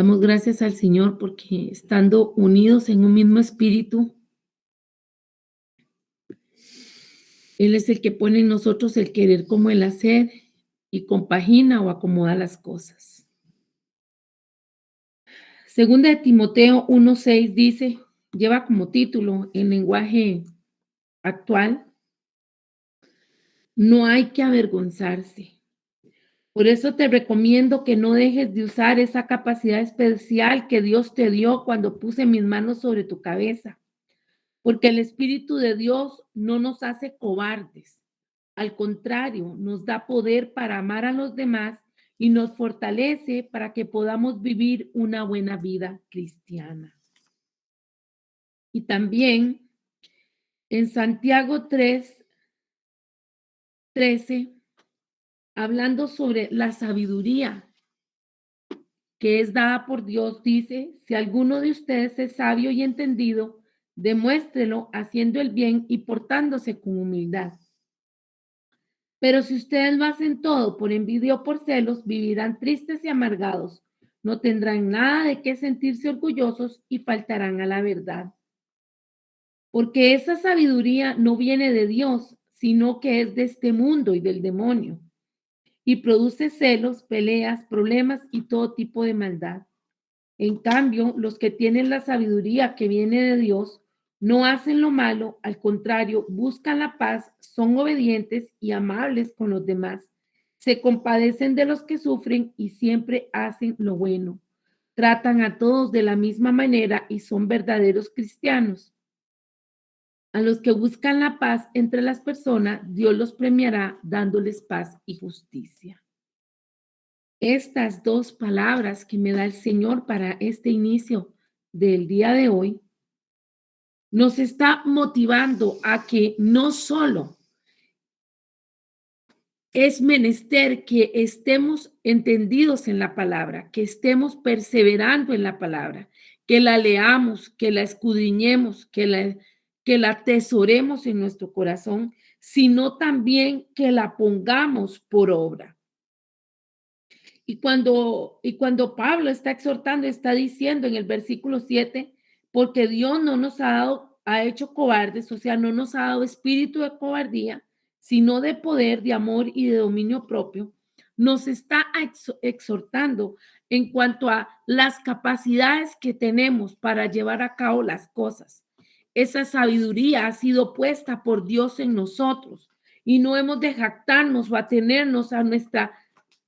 Damos gracias al Señor porque estando unidos en un mismo espíritu, Él es el que pone en nosotros el querer como el hacer y compagina o acomoda las cosas. Segunda de Timoteo 1:6 dice, lleva como título en lenguaje actual, no hay que avergonzarse. Por eso te recomiendo que no dejes de usar esa capacidad especial que Dios te dio cuando puse mis manos sobre tu cabeza, porque el Espíritu de Dios no nos hace cobardes. Al contrario, nos da poder para amar a los demás y nos fortalece para que podamos vivir una buena vida cristiana. Y también en Santiago 3:13, hablando sobre la sabiduría que es dada por Dios, dice, si alguno de ustedes es sabio y entendido, demuéstrelo haciendo el bien y portándose con humildad. Pero si ustedes lo hacen todo por envidia o por celos, vivirán tristes y amargados. No tendrán nada de qué sentirse orgullosos y faltarán a la verdad. Porque esa sabiduría no viene de Dios, sino que es de este mundo y del demonio. Y produce celos, peleas, problemas y todo tipo de maldad. En cambio, los que tienen la sabiduría que viene de Dios no hacen lo malo, al contrario, buscan la paz, son obedientes y amables con los demás, se compadecen de los que sufren y siempre hacen lo bueno. Tratan a todos de la misma manera y son verdaderos cristianos. A los que buscan la paz entre las personas, Dios los premiará dándoles paz y justicia. Estas dos palabras que me da el Señor para este inicio del día de hoy nos está motivando a que no solo es menester que estemos entendidos en la palabra, que estemos perseverando en la palabra, que la leamos, que la escudriñemos, que la atesoremos en nuestro corazón, sino también que la pongamos por obra. Y cuando Pablo está exhortando, está diciendo en el versículo 7, porque Dios no nos ha hecho cobardes, o sea, no nos ha dado espíritu de cobardía, sino de poder, de amor y de dominio propio, nos está exhortando en cuanto a las capacidades que tenemos para llevar a cabo las cosas. Esa sabiduría ha sido puesta por Dios en nosotros y no hemos de jactarnos o atenernos a nuestra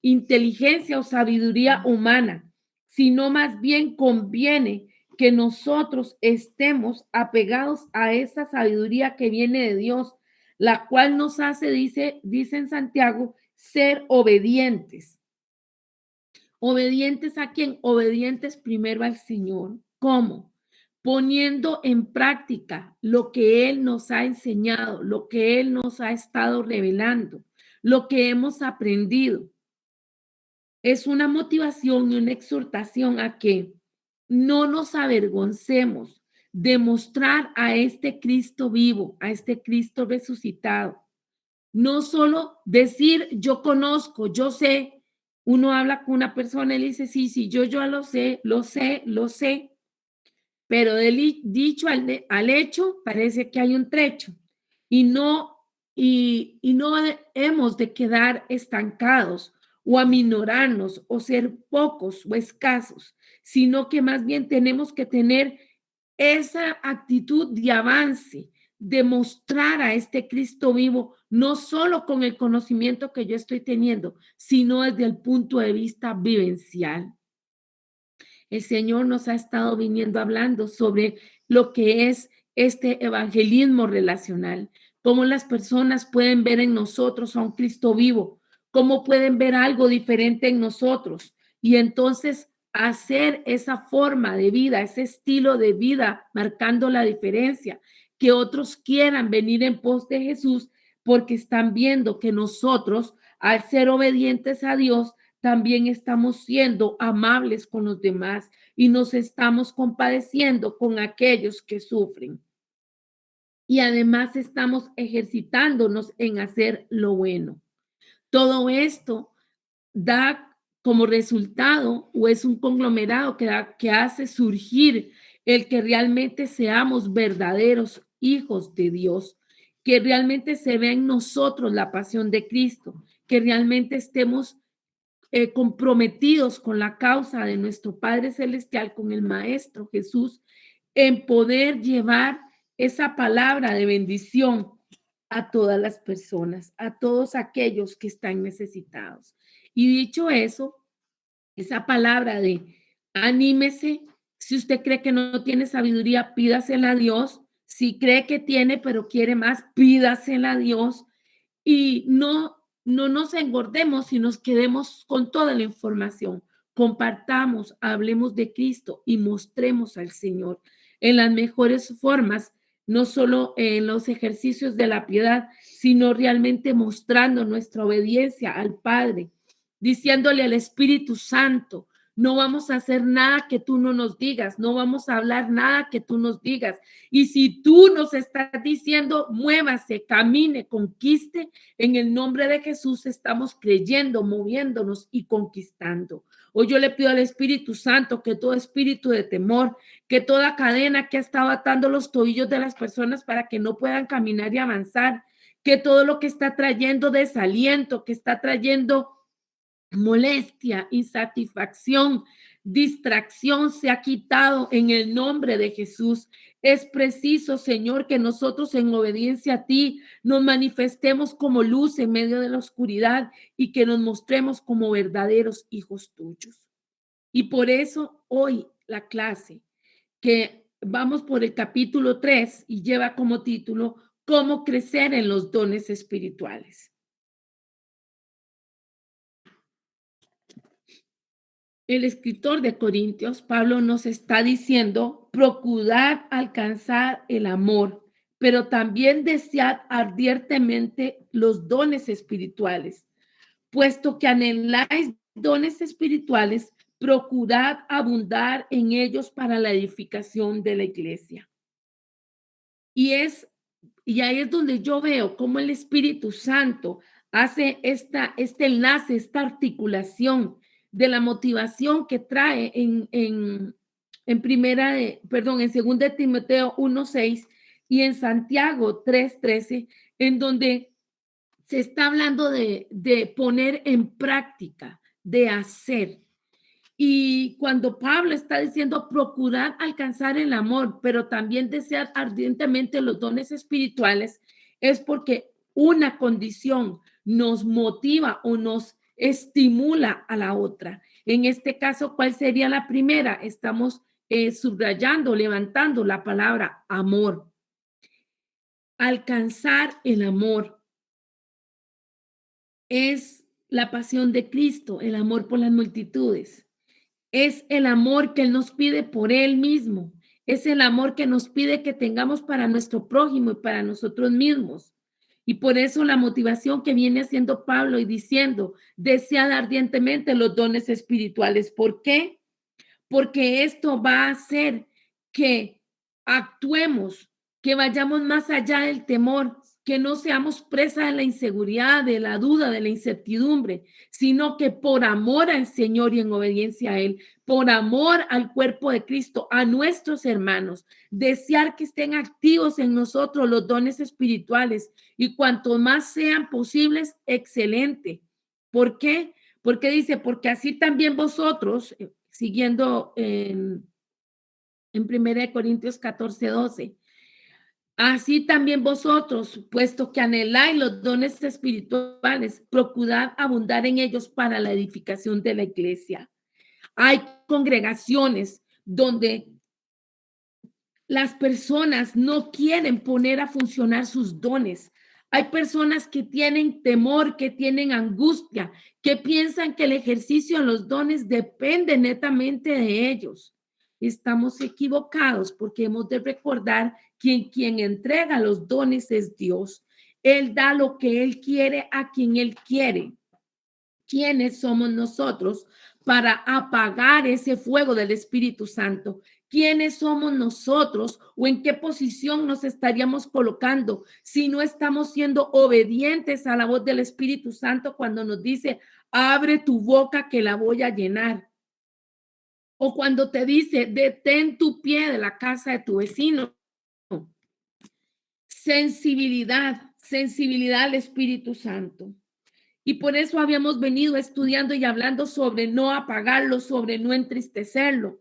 inteligencia o sabiduría humana, sino más bien conviene que nosotros estemos apegados a esa sabiduría que viene de Dios, la cual nos hace, dice en Santiago, ser obedientes. ¿Obedientes a quién? Obedientes primero al Señor. ¿Cómo? Poniendo en práctica lo que Él nos ha enseñado, lo que Él nos ha estado revelando, lo que hemos aprendido. Es una motivación y una exhortación a que no nos avergoncemos de mostrar a este Cristo vivo, a este Cristo resucitado. No solo decir yo conozco, yo sé. Uno habla con una persona y le dice, sí, sí, yo ya lo sé, lo sé, lo sé. Pero del dicho al hecho parece que hay un trecho y no hemos de quedar estancados o aminorarnos o ser pocos o escasos, sino que más bien tenemos que tener esa actitud de avance, de mostrar a este Cristo vivo, no solo con el conocimiento que yo estoy teniendo, sino desde el punto de vista vivencial. El Señor nos ha estado viniendo hablando sobre lo que es este evangelismo relacional, cómo las personas pueden ver en nosotros a un Cristo vivo, cómo pueden ver algo diferente en nosotros y entonces hacer esa forma de vida, ese estilo de vida, marcando la diferencia, que otros quieran venir en pos de Jesús porque están viendo que nosotros, al ser obedientes a Dios, también estamos siendo amables con los demás y nos estamos compadeciendo con aquellos que sufren. Y además estamos ejercitándonos en hacer lo bueno. Todo esto da como resultado o es un conglomerado que hace surgir el que realmente seamos verdaderos hijos de Dios, que realmente se vea en nosotros la pasión de Cristo, que realmente estemos comprometidos con la causa de nuestro Padre Celestial, con el Maestro Jesús, en poder llevar esa palabra de bendición a todas las personas, a todos aquellos que están necesitados. Y dicho eso, esa palabra de anímese, si usted cree que no tiene sabiduría, pídasela a Dios. Si cree que tiene, pero quiere más, pídasela a Dios y no nos engordemos y nos quedemos con toda la información. Compartamos, hablemos de Cristo y mostremos al Señor en las mejores formas, no solo en los ejercicios de la piedad, sino realmente mostrando nuestra obediencia al Padre, diciéndole al Espíritu Santo, no vamos a hacer nada que tú no nos digas, no vamos a hablar nada que tú nos digas. Y si tú nos estás diciendo, muévase, camine, conquiste, en el nombre de Jesús estamos creyendo, moviéndonos y conquistando. Hoy yo le pido al Espíritu Santo que todo espíritu de temor, que toda cadena que ha estado atando los tobillos de las personas para que no puedan caminar y avanzar, que todo lo que está trayendo desaliento, que está trayendo molestia, insatisfacción, distracción se ha quitado en el nombre de Jesús. Es preciso, Señor, que nosotros en obediencia a ti nos manifestemos como luz en medio de la oscuridad y que nos mostremos como verdaderos hijos tuyos. Y por eso hoy la clase que vamos por el capítulo 3 y lleva como título cómo crecer en los dones espirituales. El escritor de Corintios, Pablo, nos está diciendo, procurad alcanzar el amor, pero también desead ardientemente los dones espirituales, puesto que anheláis dones espirituales, procurad abundar en ellos para la edificación de la iglesia. Y ahí es donde yo veo cómo el Espíritu Santo hace este enlace, esta articulación de la motivación que trae en segunda de Timoteo 1:6 y en Santiago 3:13, en donde se está hablando de poner en práctica, de hacer. Y cuando Pablo está diciendo procurar alcanzar el amor, pero también desear ardientemente los dones espirituales, es porque una condición nos motiva o nos estimula a la otra. En este caso, ¿cuál sería la primera? Estamos subrayando, levantando la palabra amor. Alcanzar el amor es la pasión de Cristo, el amor por las multitudes. Es el amor que Él nos pide por Él mismo. Es el amor que nos pide que tengamos para nuestro prójimo y para nosotros mismos. Y por eso la motivación que viene haciendo Pablo y diciendo, desead ardientemente los dones espirituales. ¿Por qué? Porque esto va a hacer que actuemos, que vayamos más allá del temor, que no seamos presa de la inseguridad, de la duda, de la incertidumbre, sino que por amor al Señor y en obediencia a Él, por amor al cuerpo de Cristo, a nuestros hermanos, desear que estén activos en nosotros los dones espirituales y cuanto más sean posibles, excelente. ¿Por qué? Porque dice, porque así también vosotros, siguiendo en 1 Corintios 14:12. Así también vosotros, puesto que anheláis los dones espirituales, procurad abundar en ellos para la edificación de la iglesia. Hay congregaciones donde las personas no quieren poner a funcionar sus dones. Hay personas que tienen temor, que tienen angustia, que piensan que el ejercicio de los dones depende netamente de ellos. Estamos equivocados porque hemos de recordar que quien entrega los dones es Dios. Él da lo que Él quiere a quien Él quiere. ¿Quiénes somos nosotros para apagar ese fuego del Espíritu Santo. ¿Quiénes somos nosotros o en qué posición nos estaríamos colocando si no estamos siendo obedientes a la voz del Espíritu Santo cuando nos dice, abre tu boca que la voy a llenar? O cuando te dice, detén tu pie de la casa de tu vecino. Sensibilidad al Espíritu Santo. Y por eso habíamos venido estudiando y hablando sobre no apagarlo, sobre no entristecerlo,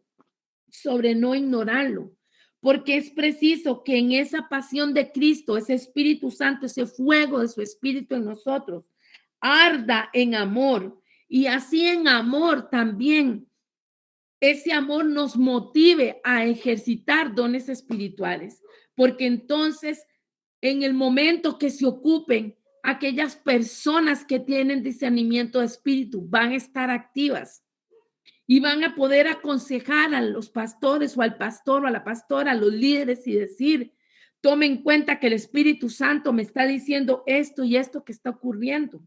sobre no ignorarlo, porque es preciso que en esa pasión de Cristo, ese Espíritu Santo, ese fuego de su Espíritu en nosotros, arda en amor, y así en amor también ese amor nos motive a ejercitar dones espirituales, porque entonces en el momento que se ocupen aquellas personas que tienen discernimiento de espíritu van a estar activas y van a poder aconsejar a los pastores o al pastor o a la pastora, a los líderes y decir, tome en cuenta que el Espíritu Santo me está diciendo esto y esto que está ocurriendo.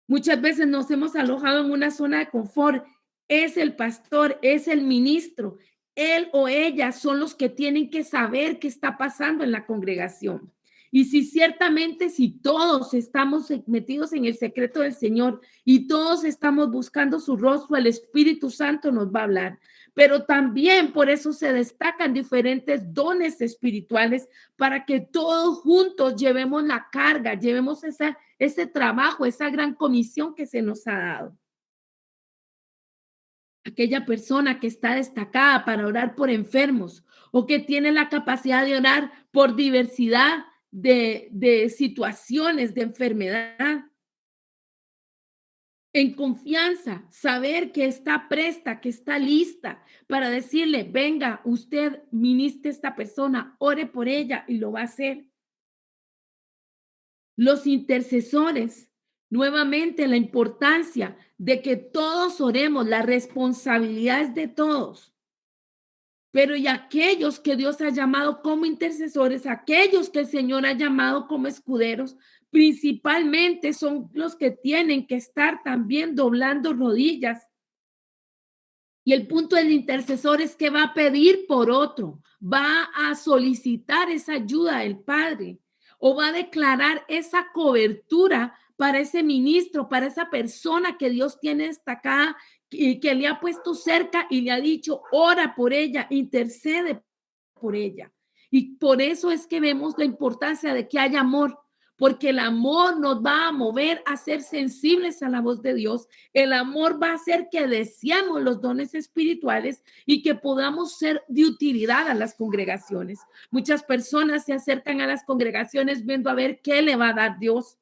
Muchas veces nos hemos alojado en una zona de confort. Es el pastor, es el ministro. Él o ella son los que tienen que saber qué está pasando en la congregación. Y si ciertamente, si todos estamos metidos en el secreto del Señor y todos estamos buscando su rostro, el Espíritu Santo nos va a hablar. Pero también por eso se destacan diferentes dones espirituales para que todos juntos llevemos la carga, llevemos ese trabajo, esa gran comisión que se nos ha dado. Aquella persona que está destacada para orar por enfermos o que tiene la capacidad de orar por diversidad de situaciones de enfermedad. En confianza, saber que está presta, que está lista para decirle, venga, usted ministre a esta persona, ore por ella y lo va a hacer. Los intercesores, nuevamente la importancia de que todos oremos, la responsabilidad es de todos. Pero y aquellos que Dios ha llamado como intercesores, aquellos que el Señor ha llamado como escuderos, principalmente son los que tienen que estar también doblando rodillas. Y el punto del intercesor es que va a pedir por otro, va a solicitar esa ayuda del Padre o va a declarar esa cobertura para ese ministro, para esa persona que Dios tiene destacada y que le ha puesto cerca y le ha dicho, ora por ella, intercede por ella. Y por eso es que vemos la importancia de que haya amor, porque el amor nos va a mover a ser sensibles a la voz de Dios. El amor va a hacer que deseamos los dones espirituales y que podamos ser de utilidad a las congregaciones. Muchas personas se acercan a las congregaciones viendo a ver qué le va a dar Dios.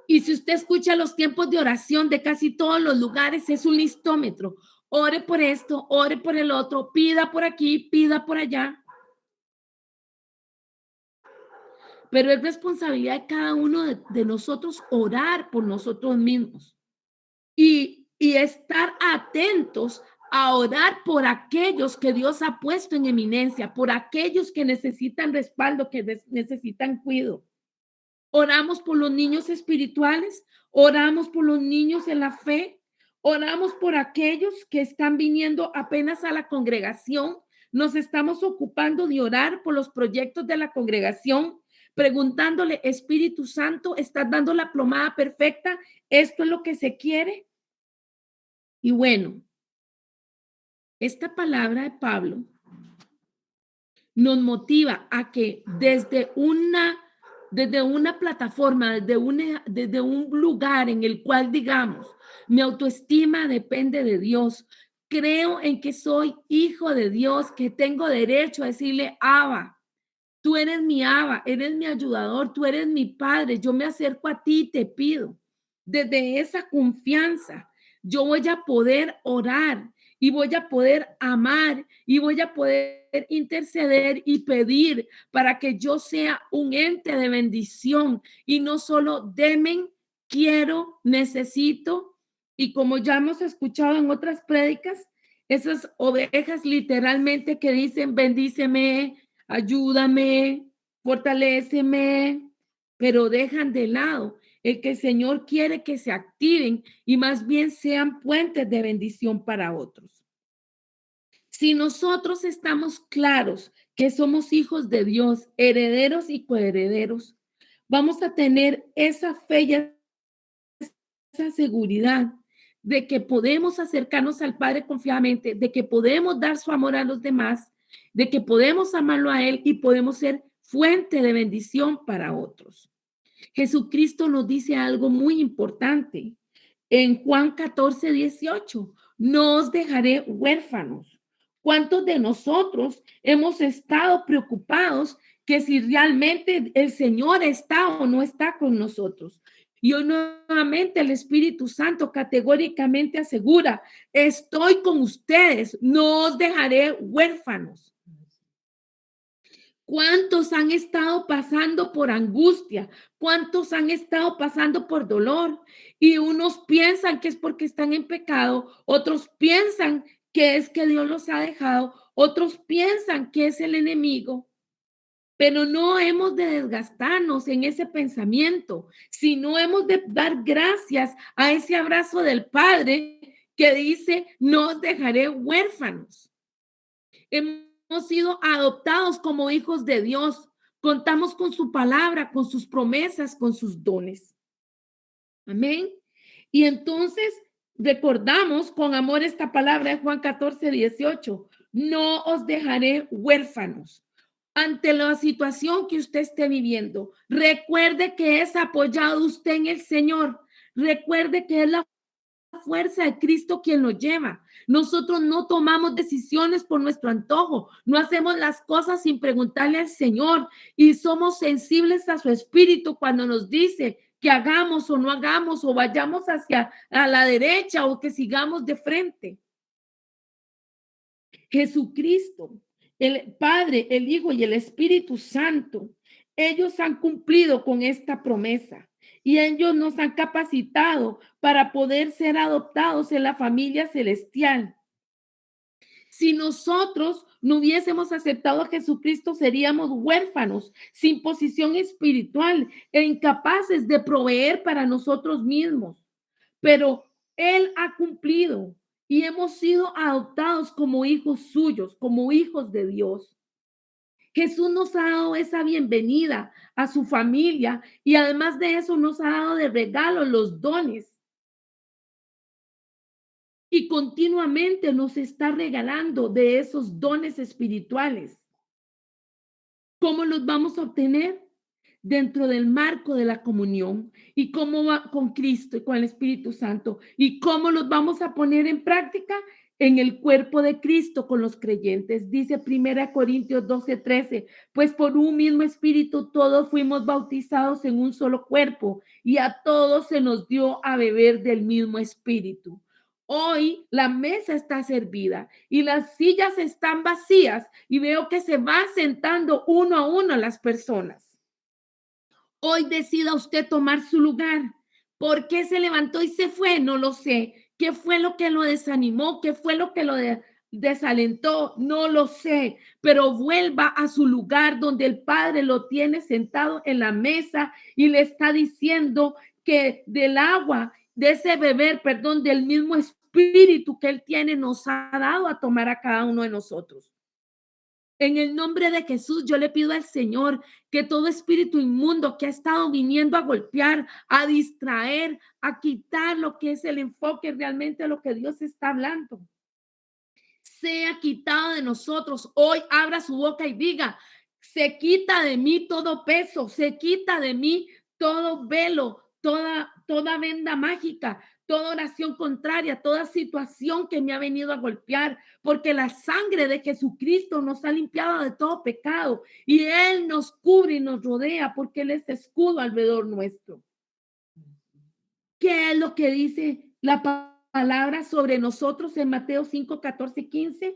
Y si usted escucha los tiempos de oración de casi todos los lugares, es un listómetro. Ore por esto, ore por el otro, pida por aquí, pida por allá. Pero es responsabilidad de cada uno de nosotros orar por nosotros mismos y estar atentos a orar por aquellos que Dios ha puesto en eminencia, por aquellos que necesitan respaldo, que necesitan cuidado. Oramos por los niños espirituales, oramos por los niños en la fe, oramos por aquellos que están viniendo apenas a la congregación. Nos estamos ocupando de orar por los proyectos de la congregación, preguntándole, Espíritu Santo, ¿estás dando la plomada perfecta? ¿Esto es lo que se quiere? Y bueno, esta palabra de Pablo nos motiva a que desde una plataforma, desde un lugar en el cual digamos, mi autoestima depende de Dios. Creo en que soy hijo de Dios, que tengo derecho a decirle, Abba, tú eres mi Abba, eres mi ayudador, tú eres mi Padre, yo me acerco a ti y te pido. Desde esa confianza, yo voy a poder orar y voy a poder amar y voy a poder interceder y pedir para que yo sea un ente de bendición y no solo demen, quiero, necesito. Y como ya hemos escuchado en otras prédicas, esas ovejas literalmente que dicen, bendíceme, ayúdame, fortaléceme, pero dejan de lado el que el Señor quiere que se activen y más bien sean puentes de bendición para otros. Si nosotros estamos claros que somos hijos de Dios, herederos y coherederos, vamos a tener esa fe y esa seguridad de que podemos acercarnos al Padre confiadamente, de que podemos dar su amor a los demás, de que podemos amarlo a Él y podemos ser fuente de bendición para otros. Jesucristo nos dice algo muy importante en Juan 14:18: no os dejaré huérfanos. ¿Cuántos de nosotros hemos estado preocupados que si realmente el Señor está o no está con nosotros? Y hoy nuevamente el Espíritu Santo categóricamente asegura: estoy con ustedes, no os dejaré huérfanos. ¿Cuántos han estado pasando por angustia? ¿Cuántos han estado pasando por dolor? Y unos piensan que es porque están en pecado, otros piensan que es que Dios los ha dejado, otros piensan que es el enemigo, pero no hemos de desgastarnos en ese pensamiento, sino hemos de dar gracias a ese abrazo del Padre que dice: no os dejaré huérfanos. Hemos sido adoptados como hijos de Dios. Contamos con su palabra, con sus promesas, con sus dones. Amén. Y entonces recordamos con amor esta palabra de Juan 14:18: no os dejaré huérfanos. Ante la situación que usted esté viviendo, recuerde que es apoyado usted en el Señor. Recuerde que es la fuerza de Cristo quien lo lleva. Nosotros no tomamos decisiones por nuestro antojo, no hacemos las cosas sin preguntarle al Señor y somos sensibles a su espíritu cuando nos dice que hagamos o no hagamos o vayamos hacia a la derecha o que sigamos de frente. Jesucristo, el Padre, el Hijo y el Espíritu Santo, ellos han cumplido con esta promesa y ellos nos han capacitado para poder ser adoptados en la familia celestial. Si nosotros no hubiésemos aceptado a Jesucristo, seríamos huérfanos, sin posición espiritual e incapaces de proveer para nosotros mismos. Pero Él ha cumplido y hemos sido adoptados como hijos suyos, como hijos de Dios. Jesús nos ha dado esa bienvenida a su familia y además de eso nos ha dado de regalo los dones y continuamente nos está regalando de esos dones espirituales. ¿Cómo los vamos a obtener? Dentro del marco de la comunión. ¿Y cómo va con Cristo y con el Espíritu Santo? ¿Y cómo los vamos a poner en práctica? En el cuerpo de Cristo con los creyentes. Dice 1 Corintios 12:13: pues por un mismo espíritu todos fuimos bautizados en un solo cuerpo y a todos se nos dio a beber del mismo espíritu. Hoy la mesa está servida y las sillas están vacías y veo que se va sentando uno a uno las personas. Hoy decida usted tomar su lugar. ¿Por qué se levantó y se fue? No lo sé. ¿Qué fue lo que lo desanimó? ¿Qué fue lo que lo desalentó? No lo sé. Pero vuelva a su lugar donde el Padre lo tiene sentado en la mesa y le está diciendo que del agua, de ese beber, perdón, del mismo espíritu que Él tiene, nos ha dado a tomar a cada uno de nosotros. En el nombre de Jesús, yo le pido al Señor que todo espíritu inmundo que ha estado viniendo a golpear, a distraer, a quitar lo que es el enfoque realmente a lo que Dios está hablando, sea quitado de nosotros. Hoy abra su boca y diga: se quita de mí todo peso, se quita de mí todo velo, toda venda mágica, toda oración contraria, toda situación que me ha venido a golpear, porque la sangre de Jesucristo nos ha limpiado de todo pecado y Él nos cubre y nos rodea porque Él es escudo alrededor nuestro. ¿Qué es lo que dice la palabra sobre nosotros en Mateo 5:14-15?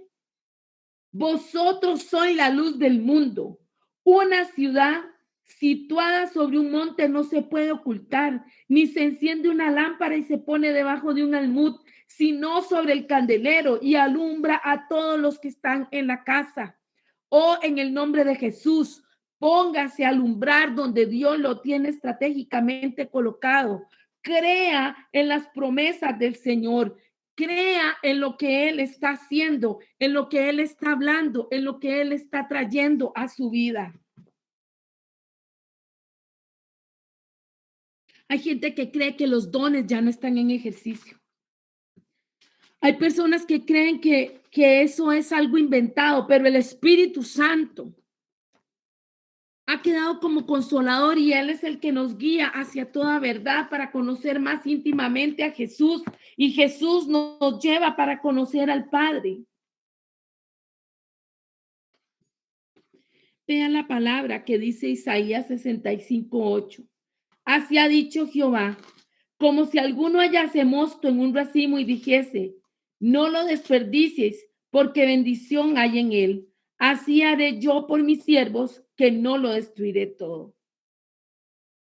Vosotros sois la luz del mundo. Una ciudad situada sobre un monte no se puede ocultar, ni se enciende una lámpara y se pone debajo de un almud, sino sobre el candelero y alumbra a todos los que están en la casa. Oh, en el nombre de Jesús, Póngase a alumbrar donde Dios lo tiene estratégicamente colocado. Crea en las promesas del Señor. Crea en lo que Él está haciendo, en lo que Él está hablando, en lo que Él está trayendo a su vida. Hay gente que cree que los dones ya no están en ejercicio. Hay personas que creen que eso es algo inventado, pero el Espíritu Santo ha quedado como consolador y Él es el que nos guía hacia toda verdad para conocer más íntimamente a Jesús y Jesús nos lleva para conocer al Padre. Vean la palabra que dice Isaías 65:8. Así ha dicho Jehová, como si alguno hallase mosto en un racimo y dijese, no lo desperdicies, porque bendición hay en él. Así haré yo por mis siervos, que no lo destruiré todo.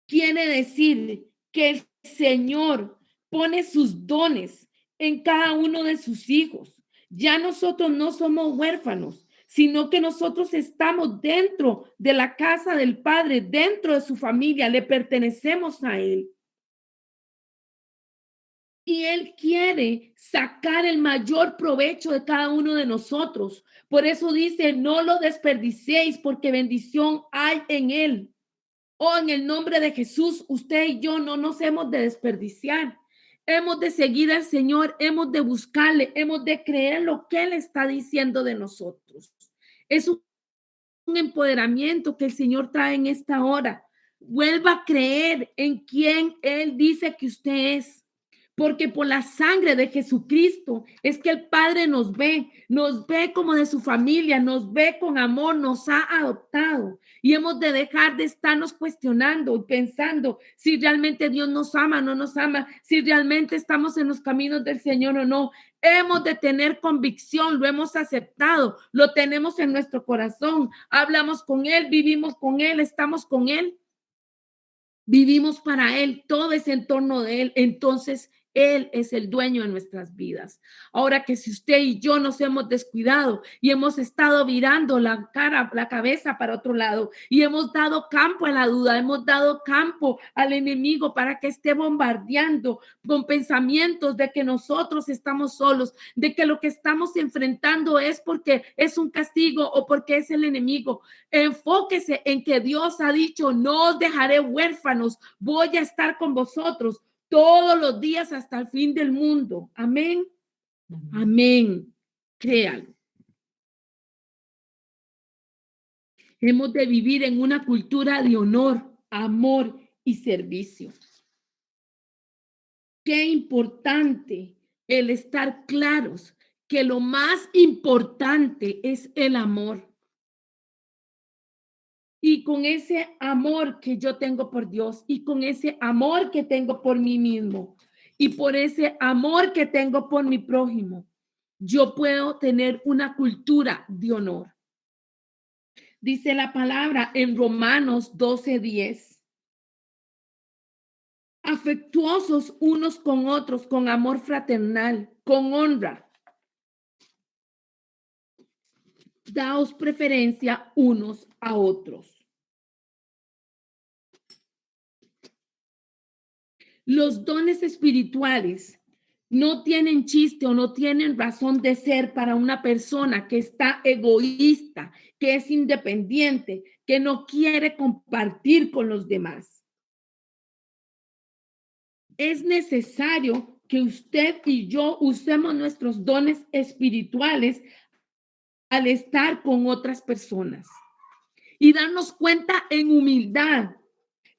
Quiere decir que el Señor pone sus dones en cada uno de sus hijos. Ya nosotros no somos huérfanos, sino que nosotros estamos dentro de la casa del Padre, dentro de su familia, le pertenecemos a Él. Y Él quiere sacar el mayor provecho de cada uno de nosotros. Por eso dice, no lo desperdiciéis porque bendición hay en Él. Oh, en el nombre de Jesús, usted y yo no nos hemos de desperdiciar. Hemos de seguir al Señor, hemos de buscarle, hemos de creer lo que Él está diciendo de nosotros. Es un empoderamiento que el Señor trae en esta hora. Vuelva a creer en quien Él dice que usted es. Porque por la sangre de Jesucristo es que el Padre nos ve como de su familia, nos ve con amor, nos ha adoptado y hemos de dejar de estarnos cuestionando y pensando si realmente Dios nos ama o no nos ama, si realmente estamos en los caminos del Señor o no. Hemos de tener convicción, lo hemos aceptado, lo tenemos en nuestro corazón, hablamos con Él, vivimos con Él, estamos con Él. Vivimos para Él, todo es en torno de Él, entonces Él es el dueño de nuestras vidas. Ahora que si usted y yo nos hemos descuidado y hemos estado virando la cabeza para otro lado y hemos dado campo a la duda, hemos dado campo al enemigo para que esté bombardeando con pensamientos de que nosotros estamos solos, de que lo que estamos enfrentando es porque es un castigo o porque es el enemigo. Enfóquese en que Dios ha dicho, no os dejaré huérfanos, voy a estar con vosotros todos los días hasta el fin del mundo. Amén. Amén. Créalo. Hemos de vivir en una cultura de honor, amor y servicio. Qué importante el estar claros que lo más importante es el amor. Y con ese amor que yo tengo por Dios y con ese amor que tengo por mí mismo y por ese amor que tengo por mi prójimo, yo puedo tener una cultura de honor. Dice la palabra en Romanos 12:10. Afectuosos unos con otros, con amor fraternal, con honra. Daos preferencia unos a otros. Los dones espirituales no tienen chiste o no tienen razón de ser para una persona que está egoísta, que es independiente, que no quiere compartir con los demás. Es necesario que usted y yo usemos nuestros dones espirituales al estar con otras personas y darnos cuenta en humildad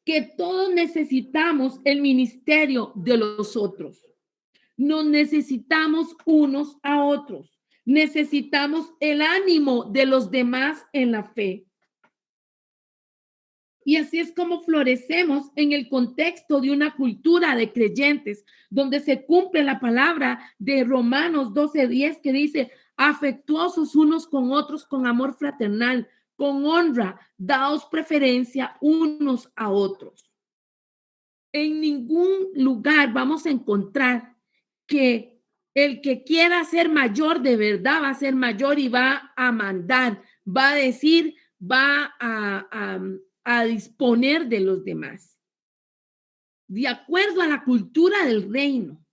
que todos necesitamos el ministerio de los otros. Nos necesitamos unos a otros. Necesitamos el ánimo de los demás en la fe. Y así es como florecemos en el contexto de una cultura de creyentes, donde se cumple la palabra de Romanos 12:10 que dice, afectuosos unos con otros con amor fraternal, con honra, daos preferencia unos a otros. En ningún lugar vamos a encontrar que el que quiera ser mayor de verdad va a ser mayor y va a mandar, va a decir va a disponer de los demás, de acuerdo a la cultura del reino.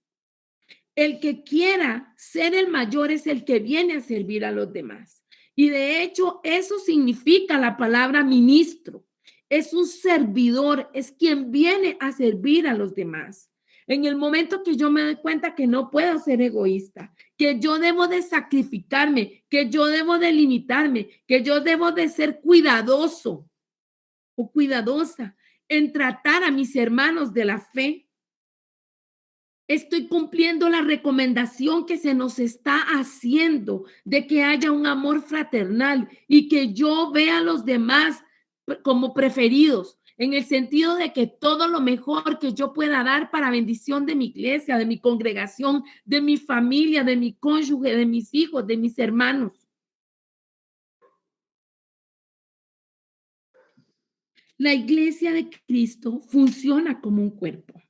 El que quiera ser el mayor es el que viene a servir a los demás. Y de hecho, eso significa la palabra ministro. Es un servidor, es quien viene a servir a los demás. En el momento que yo me doy cuenta que no puedo ser egoísta, que yo debo de sacrificarme, que yo debo de limitarme, que yo debo de ser cuidadoso o cuidadosa en tratar a mis hermanos de la fe, estoy cumpliendo la recomendación que se nos está haciendo de que haya un amor fraternal y que yo vea a los demás como preferidos, en el sentido de que todo lo mejor que yo pueda dar para bendición de mi iglesia, de mi congregación, de mi familia, de mi cónyuge, de mis hijos, de mis hermanos. La iglesia de Cristo funciona como un cuerpo.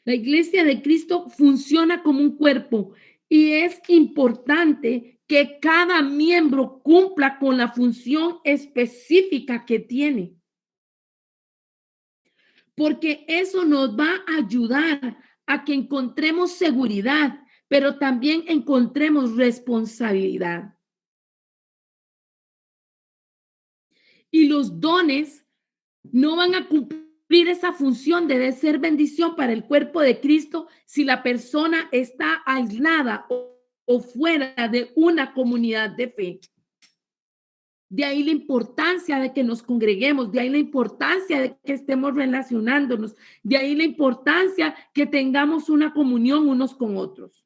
La iglesia de Cristo funciona como un cuerpo y es importante que cada miembro cumpla con la función específica que tiene, porque eso nos va a ayudar a que encontremos seguridad, pero también encontremos responsabilidad. Y los dones no van a cumplir esa función de ser bendición para el cuerpo de Cristo si la persona está aislada o fuera de una comunidad de fe. De ahí la importancia de que nos congreguemos, de ahí la importancia de que estemos relacionándonos, de ahí la importancia que tengamos una comunión unos con otros.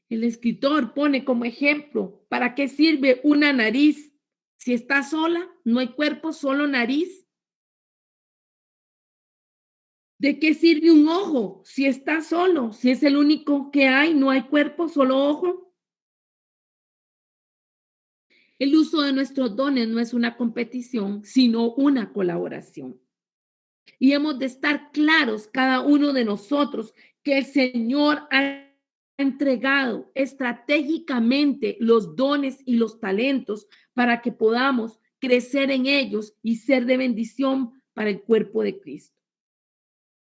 El escritor pone como ejemplo, ¿para qué sirve una nariz? Si está sola, no hay cuerpo, solo nariz. ¿De qué sirve un ojo si está solo? Si es el único que hay, no hay cuerpo, solo ojo. El uso de nuestros dones no es una competición, sino una colaboración. Y hemos de estar claros, cada uno de nosotros, que el Señor ha entregado estratégicamente los dones y los talentos para que podamos crecer en ellos y ser de bendición para el cuerpo de Cristo.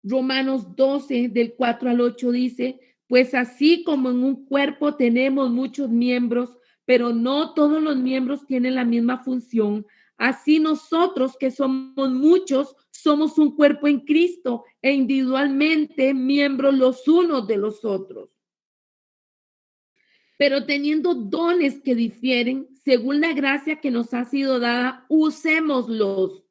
Romanos 12, del 4 al 8 dice, pues así como en un cuerpo tenemos muchos miembros, pero no todos los miembros tienen la misma función. Así nosotros que somos muchos, somos un cuerpo en Cristo e individualmente miembros los unos de los otros. Pero teniendo dones que difieren según la gracia que nos ha sido dada, usémoslos.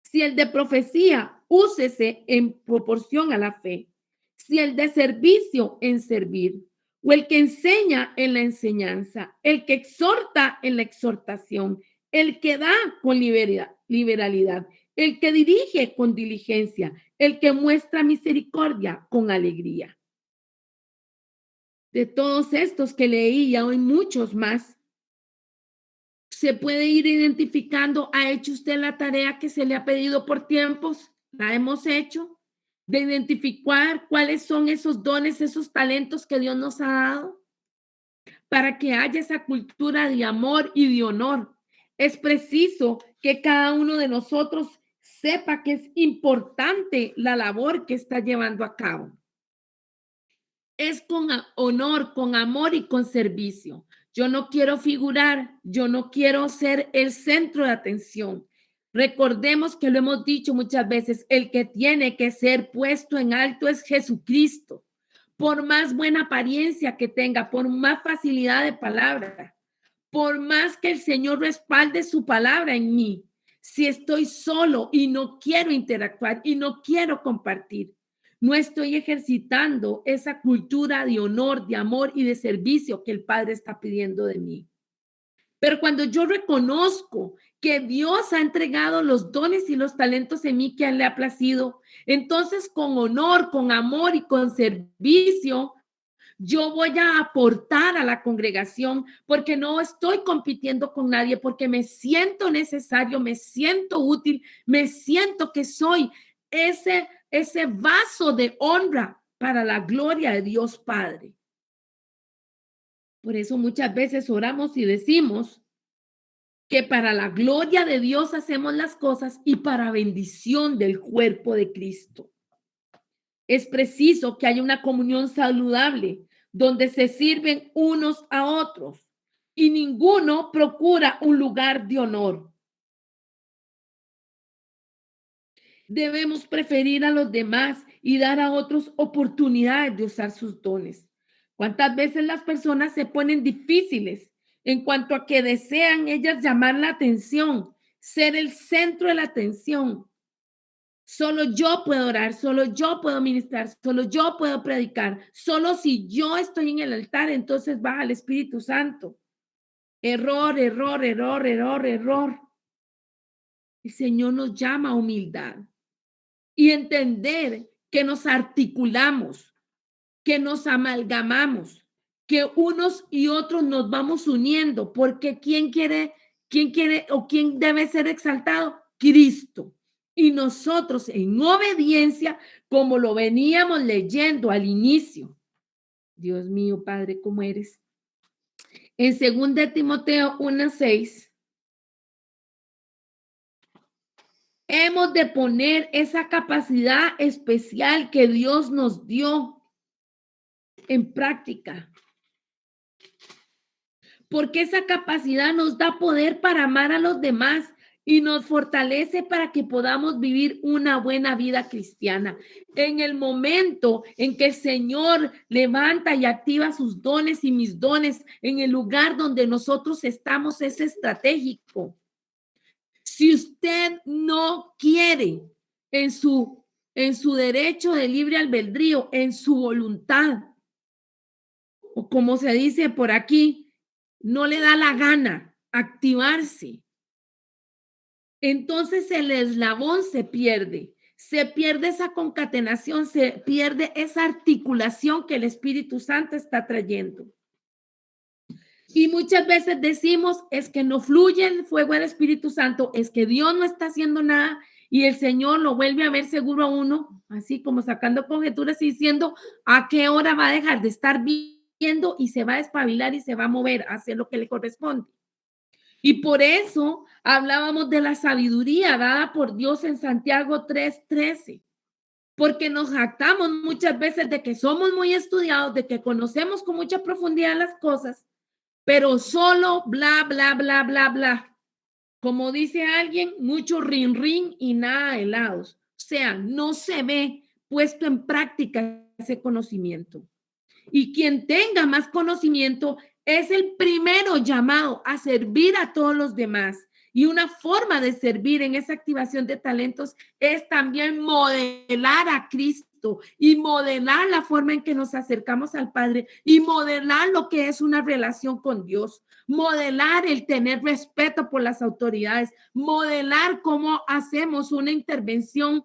Si el de profecía, úsese en proporción a la fe. Si el de servicio, en servir. O el que enseña en la enseñanza. El que exhorta en la exhortación. El que da con liberalidad. El que dirige con diligencia. El que muestra misericordia con alegría. De todos estos que leí, y hay muchos más, se puede ir identificando. ¿Ha hecho usted la tarea que se le ha pedido por tiempos? ¿La hemos hecho? De identificar cuáles son esos dones, esos talentos que Dios nos ha dado para que haya esa cultura de amor y de honor. Es preciso que cada uno de nosotros sepa que es importante la labor que está llevando a cabo. Es con honor, con amor y con servicio. Yo no quiero figurar, yo no quiero ser el centro de atención. Recordemos que lo hemos dicho muchas veces, el que tiene que ser puesto en alto es Jesucristo. Por más buena apariencia que tenga, por más facilidad de palabra, por más que el Señor respalde su palabra en mí, si estoy solo y no quiero interactuar y no quiero compartir, no estoy ejercitando esa cultura de honor, de amor y de servicio que el Padre está pidiendo de mí. Pero cuando yo reconozco que Dios ha entregado los dones y los talentos en mí que a él le ha placido, entonces con honor, con amor y con servicio, yo voy a aportar a la congregación porque no estoy compitiendo con nadie, porque me siento necesario, me siento útil, me siento que soy ese vaso de honra para la gloria de Dios Padre. Por eso muchas veces oramos y decimos que para la gloria de Dios hacemos las cosas y para bendición del cuerpo de Cristo. Es preciso que haya una comunión saludable donde se sirven unos a otros y ninguno procura un lugar de honor. Debemos preferir a los demás y dar a otros oportunidades de usar sus dones. ¿Cuántas veces las personas se ponen difíciles en cuanto a que desean ellas llamar la atención, ser el centro de la atención? Solo yo puedo orar, solo yo puedo ministrar, solo yo puedo predicar, solo si yo estoy en el altar, entonces baja el Espíritu Santo. Error, error, error, error, error. El Señor nos llama a humildad y entender que nos articulamos, que nos amalgamamos, que unos y otros nos vamos uniendo, porque quién quiere o quién debe ser exaltado? Cristo. Y nosotros en obediencia, como lo veníamos leyendo al inicio. Dios mío, Padre, ¿cómo eres? En 2 Timoteo 1:6, hemos de poner esa capacidad especial que Dios nos dio en práctica, porque esa capacidad nos da poder para amar a los demás y nos fortalece para que podamos vivir una buena vida cristiana. En el momento en que el Señor levanta y activa sus dones y mis dones en el lugar donde nosotros estamos, es estratégico. Si usted no quiere en su derecho de libre albedrío, en su voluntad, o como se dice por aquí, no le da la gana activarse, entonces el eslabón se pierde esa concatenación, se pierde esa articulación que el Espíritu Santo está trayendo. Y muchas veces decimos, es que no fluye el fuego del Espíritu Santo, es que Dios no está haciendo nada y el Señor lo vuelve a ver seguro a uno, así como sacando conjeturas y diciendo a qué hora va a dejar de estar viendo y se va a despabilar y se va a mover a hacer lo que le corresponde. Y por eso hablábamos de la sabiduría dada por Dios en Santiago 3:13, porque nos jactamos muchas veces de que somos muy estudiados, de que conocemos con mucha profundidad las cosas, pero solo bla, bla, bla, bla, bla. Como dice alguien, mucho rin, rin y nada de helados. O sea, no se ve puesto en práctica ese conocimiento. Y quien tenga más conocimiento es el primero llamado a servir a todos los demás. Y una forma de servir en esa activación de talentos es también modelar a Cristo y modelar la forma en que nos acercamos al Padre y modelar lo que es una relación con Dios, modelar el tener respeto por las autoridades, modelar cómo hacemos una intervención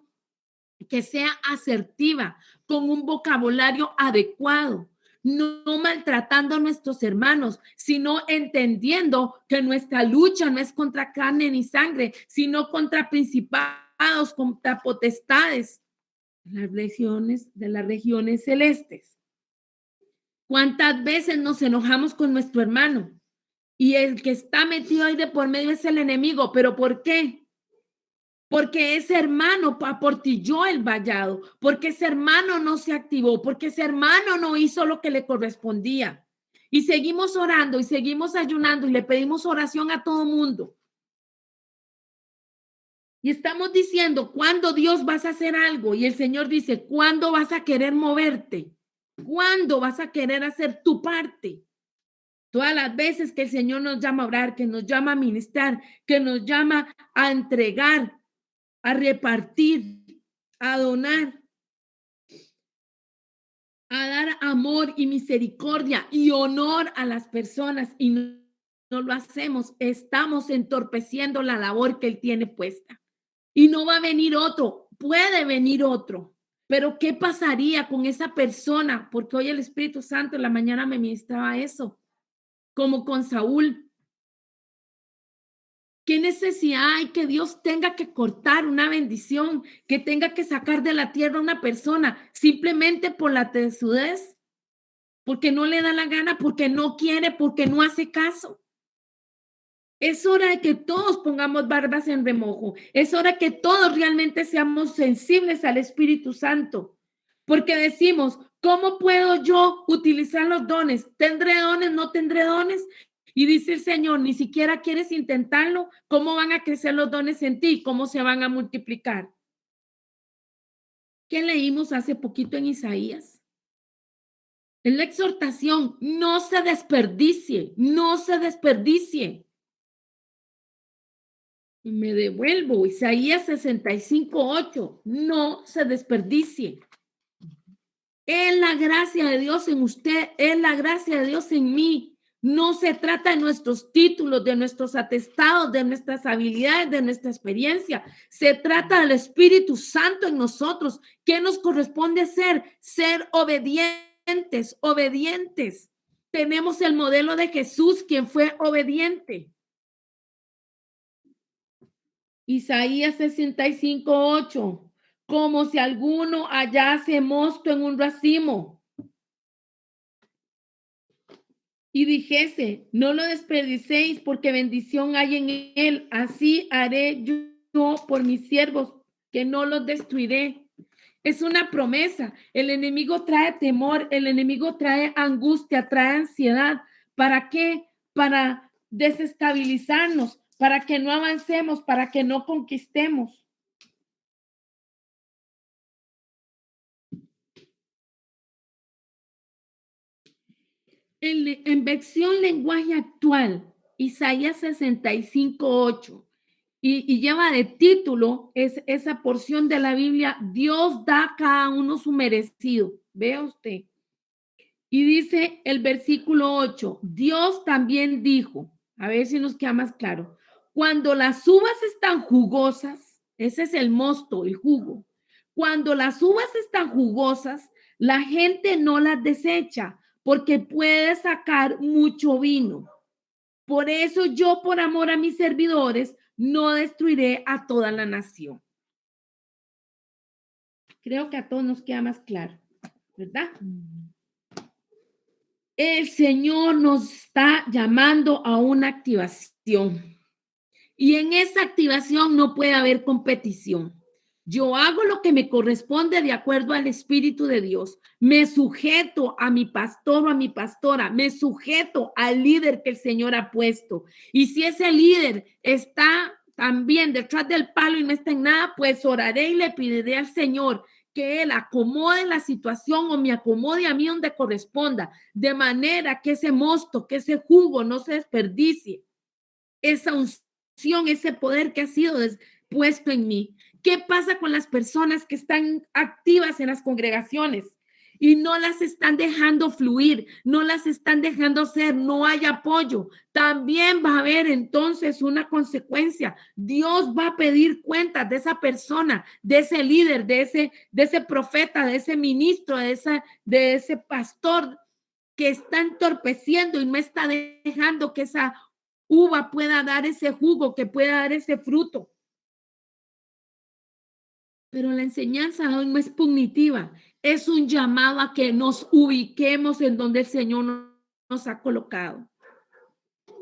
que sea asertiva, con un vocabulario adecuado, no maltratando a nuestros hermanos, sino entendiendo que nuestra lucha no es contra carne ni sangre, sino contra principados, contra potestades, de las regiones celestes. ¿Cuántas veces nos enojamos con nuestro hermano? Y el que está metido ahí de por medio es el enemigo, ¿pero por qué? Porque ese hermano aportilló el vallado, porque ese hermano no se activó, porque ese hermano no hizo lo que le correspondía. Y seguimos orando y seguimos ayunando y le pedimos oración a todo mundo. Y estamos diciendo, ¿cuándo Dios vas a hacer algo? Y el Señor dice, ¿cuándo vas a querer moverte? ¿Cuándo vas a querer hacer tu parte? Todas las veces que el Señor nos llama a orar, que nos llama a ministrar, que nos llama a entregar, a repartir, a donar, a dar amor y misericordia y honor a las personas y no lo hacemos, estamos entorpeciendo la labor que Él tiene puesta. Y no va a venir otro, puede venir otro, pero ¿qué pasaría con esa persona? Porque hoy el Espíritu Santo en la mañana me ministraba eso, como con Saúl. ¿Qué necesidad hay que Dios tenga que cortar una bendición, que tenga que sacar de la tierra a una persona simplemente por la tesudez? porque no le da la gana, porque no quiere, porque no hace caso. Es hora de que todos pongamos barbas en remojo. Es hora que todos realmente seamos sensibles al Espíritu Santo. Porque decimos, ¿cómo puedo yo utilizar los dones? ¿Tendré dones? ¿No tendré dones? Y dice el Señor, ni siquiera quieres intentarlo. ¿Cómo van a crecer los dones en ti? ¿Cómo se van a multiplicar? ¿Qué leímos hace poquito en Isaías? En la exhortación, no se desperdicie, no se desperdicie. Y me devuelvo, Isaías 65:8, no se desperdicie. Es la gracia de Dios en usted, es la gracia de Dios en mí. No se trata de nuestros títulos, de nuestros atestados, de nuestras habilidades, de nuestra experiencia. Se trata del Espíritu Santo en nosotros. ¿Qué nos corresponde ser? Ser obedientes, obedientes. Tenemos el modelo de Jesús, quien fue obediente. Isaías 65:8, como si alguno hallase mosto en un racimo y dijese, no lo desperdicéis porque bendición hay en él, así haré yo por mis siervos, que no los destruiré. Es una promesa. El enemigo trae temor, el enemigo trae angustia, trae ansiedad. ¿Para qué? Para desestabilizarnos, para que no avancemos, para que no conquistemos. En versión lenguaje actual, Isaías 65:8, y lleva de título esa porción de la Biblia, Dios da a cada uno su merecido. Vea usted. Y dice el versículo 8, Dios también dijo, a ver si nos queda más claro, cuando las uvas están jugosas, ese es el mosto, el jugo, cuando las uvas están jugosas, la gente no las desecha porque puede sacar mucho vino. Por eso yo, por amor a mis servidores, no destruiré a toda la nación. Creo que a todos nos queda más claro, ¿verdad? El Señor nos está llamando a una activación y en esa activación no puede haber competición. Yo hago lo que me corresponde de acuerdo al Espíritu de Dios. Me sujeto a mi pastor o a mi pastora. Me sujeto al líder que el Señor ha puesto. Y si ese líder está también detrás del palo y no está en nada, pues oraré y le pediré al Señor que Él acomode la situación o me acomode a mí donde corresponda, de manera que ese mosto, que ese jugo no se desperdicie. Esa unción, ese poder que ha sido puesto en mí. ¿Qué pasa con las personas que están activas en las congregaciones y no las están dejando fluir, no las están dejando ser, no hay apoyo? También va a haber entonces una consecuencia. Dios va a pedir cuentas de esa persona, de ese líder, de ese profeta, de ese ministro, de ese pastor que está entorpeciendo y no está dejando que esa uva pueda dar ese jugo, que pueda dar ese fruto. Pero la enseñanza hoy no es punitiva, es un llamado a que nos ubiquemos en donde el Señor nos ha colocado.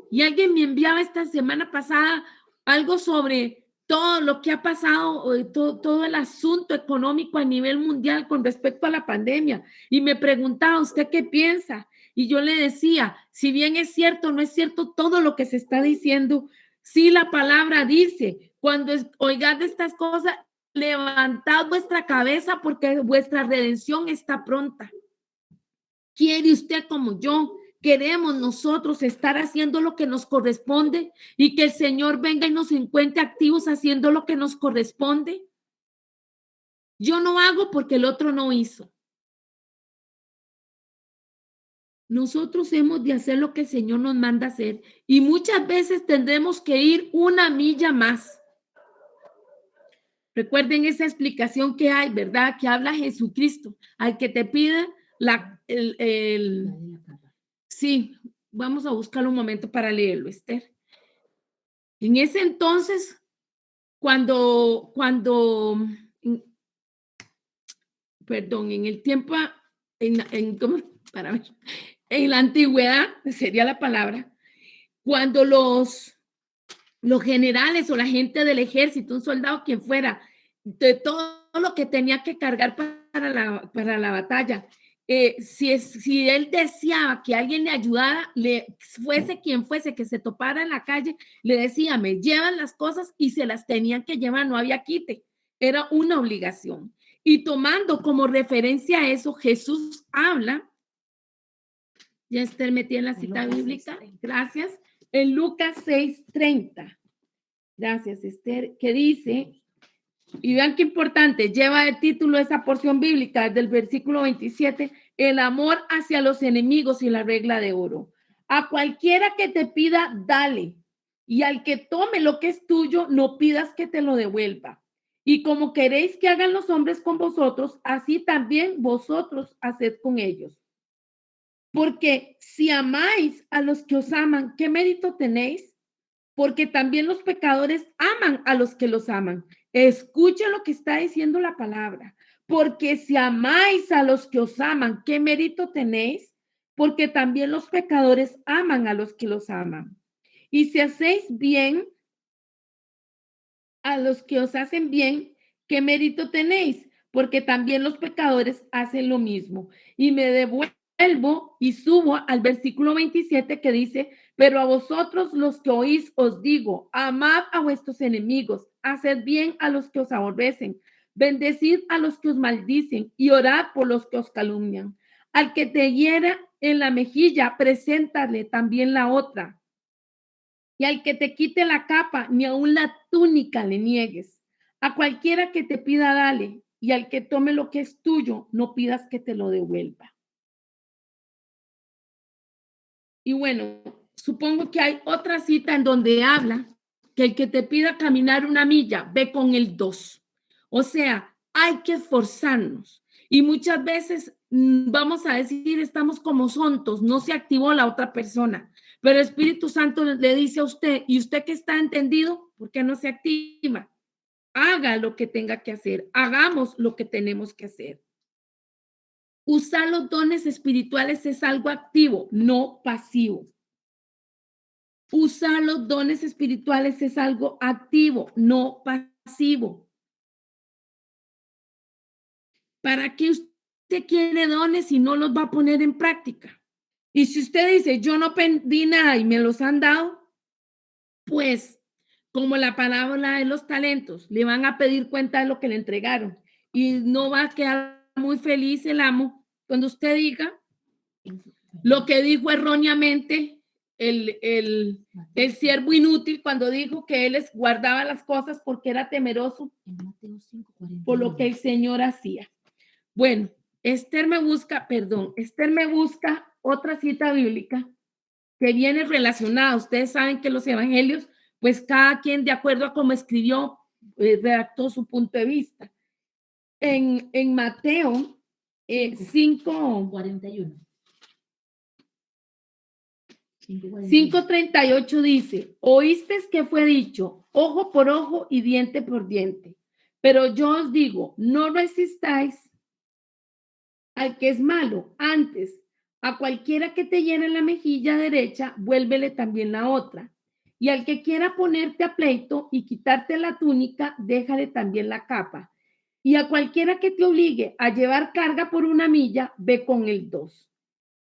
Y alguien me enviaba esta semana pasada algo sobre todo lo que ha pasado, todo el asunto económico a nivel mundial con respecto a la pandemia. Y me preguntaba, ¿usted qué piensa? Y yo le decía, si bien es cierto, no es cierto todo lo que se está diciendo, sí la palabra dice, cuando oigan estas cosas, levantad vuestra cabeza porque vuestra redención está pronta. ¿Quiere usted como yo? Queremos nosotros estar haciendo lo que nos corresponde y que el Señor venga y nos encuentre activos haciendo lo que nos corresponde. Yo no hago porque el otro no hizo. Nosotros hemos de hacer lo que el Señor nos manda hacer y muchas veces tendremos que ir una milla más. Recuerden esa explicación que hay, ¿verdad? Que habla Jesucristo. Al que te pida sí, vamos a buscar un momento para leerlo, Esther. En ese entonces, cuando, perdón, en el tiempo, ¿cómo? para ver, en la antigüedad, sería la palabra, cuando los generales o la gente del ejército, un soldado, quien fuera, de todo lo que tenía que cargar para la batalla, si él deseaba que alguien le ayudara, fuese quien fuese que se topara en la calle, le decía, me llevan las cosas y se las tenían que llevar, no había quite, era una obligación. Y tomando como referencia a eso, Jesús habla, ya Esther metí en la cita bíblica, gracias, en Lucas 6:30. Gracias, Esther, que dice, y vean qué importante, lleva el título esa porción bíblica del versículo 27, el amor hacia los enemigos y la regla de oro. A cualquiera que te pida, dale, y al que tome lo que es tuyo, no pidas que te lo devuelva. Y como queréis que hagan los hombres con vosotros, así también vosotros haced con ellos. Porque si amáis a los que os aman, ¿qué mérito tenéis? Porque también los pecadores aman a los que los aman. Escuchen lo que está diciendo la palabra. Porque si amáis a los que os aman, ¿qué mérito tenéis? Porque también los pecadores aman a los que los aman. Y si hacéis bien a los que os hacen bien, ¿qué mérito tenéis? Porque también los pecadores hacen lo mismo. Y me devuelvo y subo al versículo 27 que dice, pero a vosotros los que oís os digo, amad a vuestros enemigos, haced bien a los que os aborrecen, bendecid a los que os maldicen y orad por los que os calumnian. Al que te hiera en la mejilla, preséntale también la otra. Y al que te quite la capa, ni aun la túnica le niegues. A cualquiera que te pida, dale. Y al que tome lo que es tuyo, no pidas que te lo devuelva. Y bueno, supongo que hay otra cita en donde habla que el que te pida caminar una milla, ve con el 2. O sea, hay que esforzarnos. Y muchas veces vamos a decir, estamos como sontos, no se activó la otra persona. Pero el Espíritu Santo le dice a usted, y usted que está entendido, ¿por qué no se activa? Haga lo que tenga que hacer, hagamos lo que tenemos que hacer. Usar los dones espirituales es algo activo, no pasivo. Usar los dones espirituales es algo activo, no pasivo. ¿Para qué usted quiere dones si no los va a poner en práctica? Y si usted dice, yo no pedí nada y me los han dado, pues como la parábola de los talentos, le van a pedir cuenta de lo que le entregaron y no va a quedar muy feliz el amo cuando usted diga lo que dijo erróneamente el siervo inútil cuando dijo que él les guardaba las cosas porque era temeroso por lo que el Señor hacía. Bueno, Esther me busca otra cita bíblica que viene relacionada. Ustedes saben que los evangelios, pues cada quien de acuerdo a cómo escribió, redactó su punto de vista. En Mateo 5:41. 5:38 dice, oíste que fue dicho, ojo por ojo y diente por diente. Pero yo os digo, no resistáis al que es malo. Antes, a cualquiera que te hiera en la mejilla derecha, vuélvele también la otra. Y al que quiera ponerte a pleito y quitarte la túnica, déjale también la capa. Y a cualquiera que te obligue a llevar carga por una milla, ve con el 2.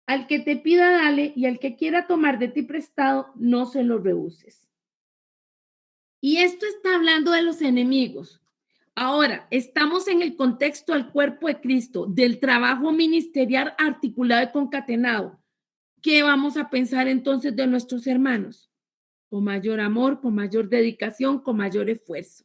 Al que te pida, dale, y al que quiera tomar de ti prestado, no se lo rehuses. Y esto está hablando de los enemigos. Ahora, estamos en el contexto del cuerpo de Cristo, del trabajo ministerial articulado y concatenado. ¿Qué vamos a pensar entonces de nuestros hermanos? Con mayor amor, con mayor dedicación, con mayor esfuerzo.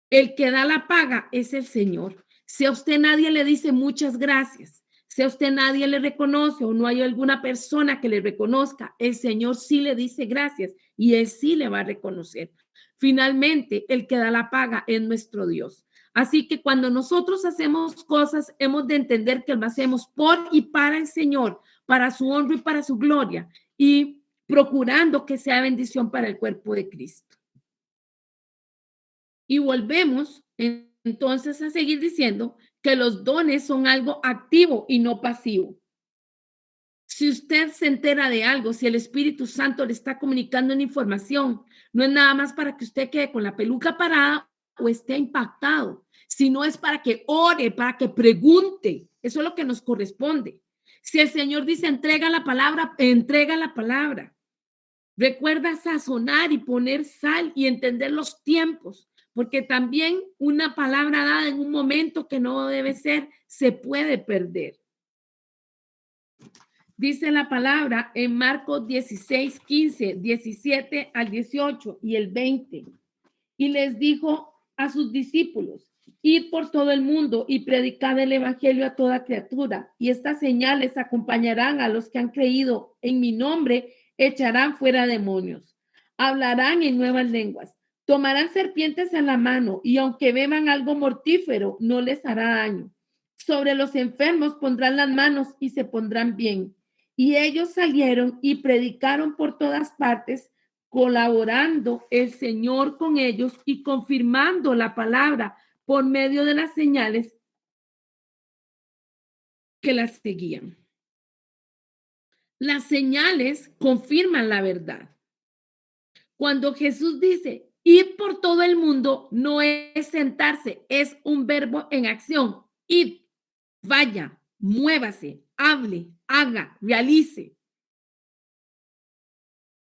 El que da la paga es el Señor. Si a usted nadie le dice muchas gracias, si a usted nadie le reconoce o no hay alguna persona que le reconozca, el Señor sí le dice gracias y Él sí le va a reconocer. Finalmente, el que da la paga es nuestro Dios. Así que cuando nosotros hacemos cosas, hemos de entender que lo hacemos por y para el Señor, para su honra y para su gloria, y procurando que sea bendición para el cuerpo de Cristo. Y volvemos entonces a seguir diciendo que los dones son algo activo y no pasivo. Si usted se entera de algo, si el Espíritu Santo le está comunicando una información, no es nada más para que usted quede con la peluca parada o esté impactado, sino es para que ore, para que pregunte. Eso es lo que nos corresponde. Si el Señor dice entrega la palabra, entrega la palabra. Recuerda sazonar y poner sal y entender los tiempos, porque también una palabra dada en un momento que no debe ser, se puede perder. Dice la palabra en Marcos 16, 15, 17 al 18 y el 20. Y les dijo a sus discípulos, id por todo el mundo y predicad el evangelio a toda criatura. Y estas señales acompañarán a los que han creído en mi nombre, echarán fuera demonios, hablarán en nuevas lenguas, tomarán serpientes en la mano y aunque beban algo mortífero, no les hará daño. Sobre los enfermos pondrán las manos y se pondrán bien. Y ellos salieron y predicaron por todas partes, colaborando el Señor con ellos y confirmando la palabra por medio de las señales que las seguían. Las señales confirman la verdad. Cuando Jesús dice ir por todo el mundo, no es sentarse, es un verbo en acción. Ir, vaya, muévase, hable, haga, realice.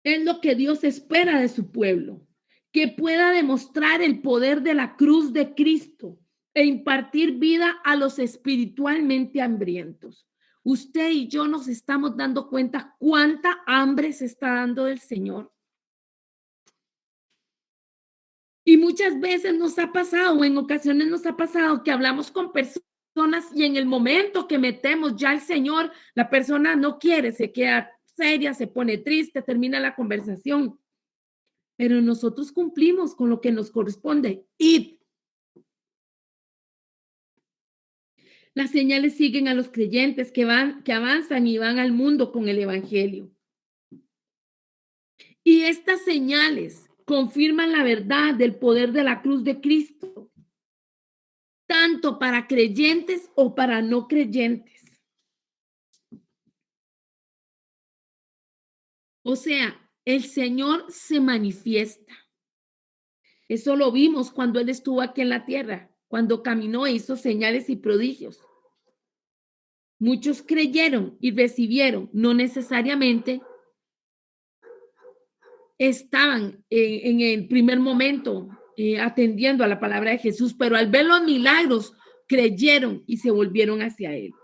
Es lo que Dios espera de su pueblo, que pueda demostrar el poder de la cruz de Cristo e impartir vida a los espiritualmente hambrientos. Usted y yo nos estamos dando cuenta cuánta hambre se está dando del Señor. Y muchas veces nos ha pasado, o en ocasiones nos ha pasado que hablamos con personas y en el momento que metemos ya al Señor, la persona no quiere, se queda seria, se pone triste, termina la conversación. Pero nosotros cumplimos con lo que nos corresponde. Id. Las señales siguen a los creyentes que avanzan y van al mundo con el evangelio. Y estas señales confirman la verdad del poder de la cruz de Cristo, tanto para creyentes o para no creyentes. O sea, el Señor se manifiesta. Eso lo vimos cuando Él estuvo aquí en la tierra, cuando caminó e hizo señales y prodigios. Muchos creyeron y recibieron, no necesariamente estaban en el primer momento atendiendo a la palabra de Jesús, pero al ver los milagros, creyeron y se volvieron hacia Él.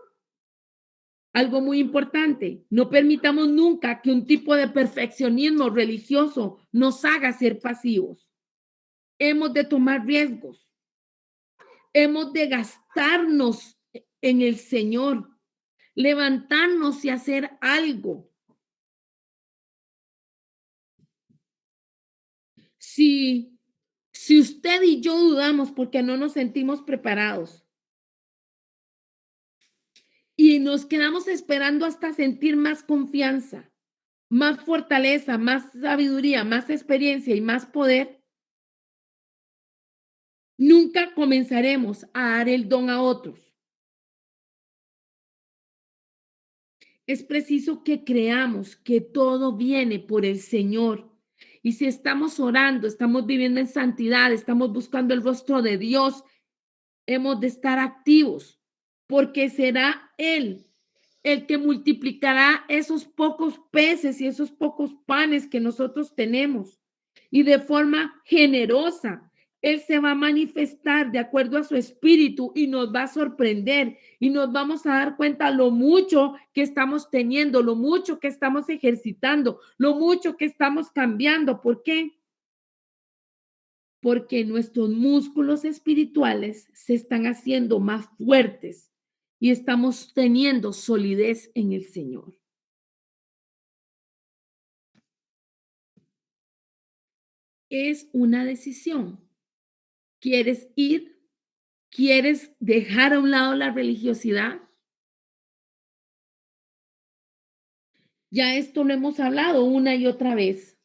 Algo muy importante, no permitamos nunca que un tipo de perfeccionismo religioso nos haga ser pasivos. Hemos de tomar riesgos, hemos de gastarnos en el Señor, levantarnos y hacer algo. Si usted y yo dudamos porque no nos sentimos preparados y nos quedamos esperando hasta sentir más confianza, más fortaleza, más sabiduría, más experiencia y más poder, nunca comenzaremos a dar el don a otros. Es preciso que creamos que todo viene por el Señor. Y si estamos orando, estamos viviendo en santidad, estamos buscando el rostro de Dios, hemos de estar activos, porque será Él el que multiplicará esos pocos peces y esos pocos panes que nosotros tenemos. Y de forma generosa, Él se va a manifestar de acuerdo a su espíritu y nos va a sorprender y nos vamos a dar cuenta lo mucho que estamos teniendo, lo mucho que estamos ejercitando, lo mucho que estamos cambiando. ¿Por qué? Porque nuestros músculos espirituales se están haciendo más fuertes y estamos teniendo solidez en el Señor. Es una decisión. ¿Quieres ir? ¿Quieres dejar a un lado la religiosidad? Ya esto lo hemos hablado una y otra vez.